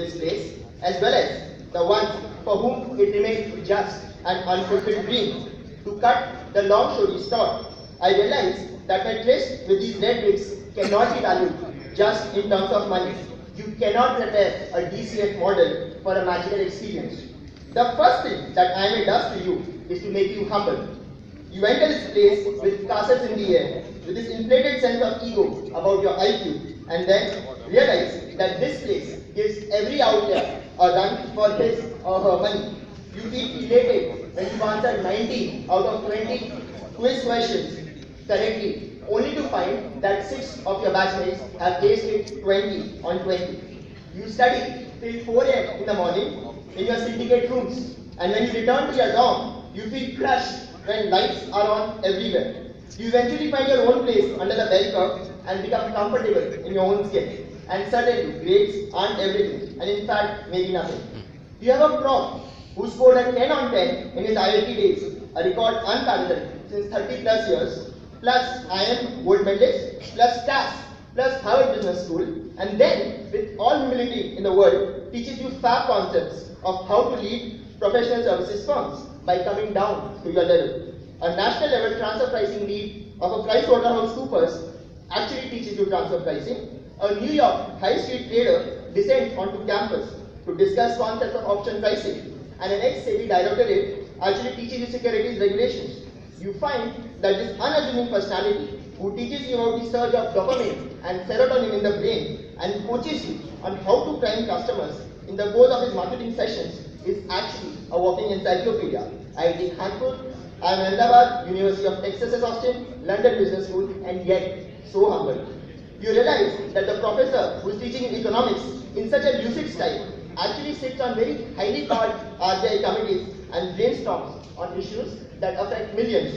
this place, as well as the ones for whom it remained just an unfulfilled dream. To cut the long story short, I realized that my tryst with these red bricks cannot be valued just in terms of money. You cannot prepare a DCF model for a magical experience. The first thing that IMA does to you is to make you humble. You enter this place with castles in the air, with this inflated sense of ego about your IQ, and then realize that this place gives every outlier a run for his or her money. You feel elated when you answer 90 out of 20 quiz questions correctly, only to find that 6 of your batchmates have aced it 20 on 20. You study till 4 a.m. in the morning in your syndicate rooms, and when you return to your dorm, you feel crushed when lights are on everywhere. You eventually find your own place under the bell curve and become comfortable in your own skin. And certainly, grades aren't everything, and in fact, maybe nothing. You have a prof who scored a 10 on 10 in his IIT days, a record unparalleled since 30 plus years, plus IIM gold medalist, plus TAS, plus Harvard Business School, and then, with all humility in the world, teaches you fab concepts of how to lead professional services firms by coming down to your level. A national level transfer pricing lead of a PricewaterhouseCoopers actually teaches you transfer pricing. A New York high street trader descends onto campus to discuss concepts of option pricing, and an ex-SEBI directorate actually teaches you securities regulations. You find that this unassuming personality who teaches you about the surge of dopamine and serotonin in the brain and coaches you on how to prime customers in the course of his marketing sessions is actually a walking encyclopedia. IIT Kanpur, IIM Ahmedabad, University of Texas Austin, London Business School, and yet so humble. You realize that the professor who is teaching economics in such a lucid style actually sits on very highly powered RBI committees and brainstorms on issues that affect millions.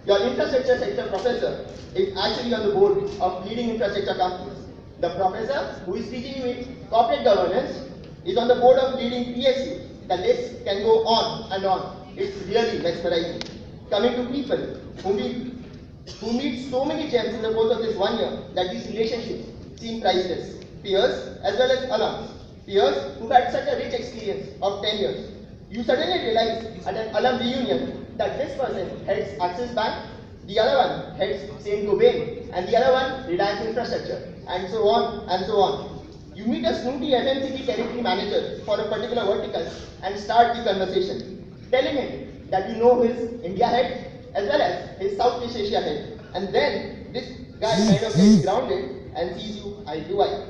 Your infrastructure sector professor is actually on the board of leading infrastructure companies. The professor who is teaching you corporate governance is on the board of leading PSU. The list can go on and on. It's really mesmerizing. Coming to people who meet so many gems in the course of this 1 year that these relationships seem priceless. Peers as well as alums. Peers who've had such a rich experience of 10 years. You suddenly realize at an alum reunion that this person heads Axis Bank, the other one heads Saint Gobain, and the other one Reliance Infrastructure, and so on and so on. You meet a snooty FMCG territory manager for a particular vertical and start the conversation, telling him that you know his India head as well as his Southeast Asia head. And then this guy kind of gets grounded and sees you eye to eye.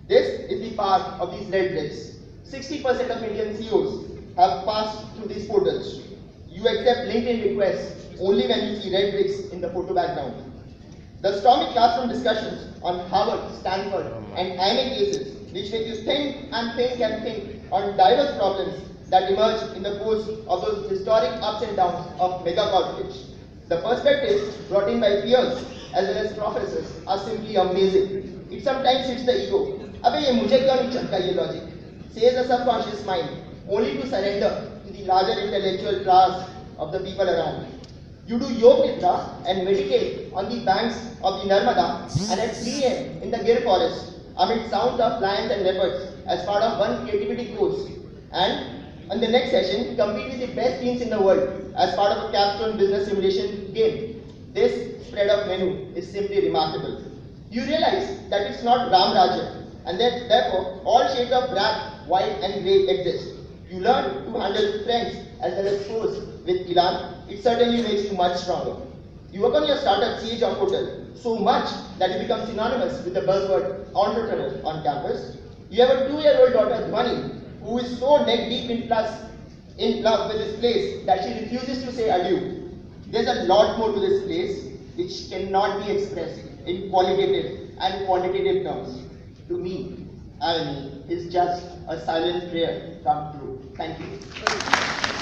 This is the power of these red bricks. 60% of Indian CEOs have passed through these portals. You accept LinkedIn requests only when you see red bricks in the photo background. The stormy classroom discussions on Harvard, Stanford, and IIM cases, which make you think and think and think on diverse problems that emerge in the course of those historic ups and downs of mega corporates. The perspectives brought in by peers as well as professors are simply amazing. It sometimes hits the ego. Abhi ye mujhe kyun nahi chamka ye logic? Says the subconscious mind, only to surrender to the larger intellectual task of the people around. You do Yog Nidra and meditate on the banks of the Narmada, and at 3 a.m. in the Gir forest, amid sounds of lions and leopards as part of one creativity course. And on the next session, compete with the best teams in the world as part of a capstone business simulation game. This spread of menu is simply remarkable. You realize that it's not Ram Raja, and that therefore all shades of black, white, and grey exist. You learn to handle friends as well as foes with Elan. It certainly makes you much stronger. You work on your startup CH of Hotel so much that you become synonymous with the buzzword entrepreneur on campus. You have a 2-year-old daughter, Dhwani, who is so neck deep in love with this place that she refuses to say adieu. There's a lot more to this place which cannot be expressed in qualitative and quantitative terms. To me, IIM is just a silent prayer come true. Thank you.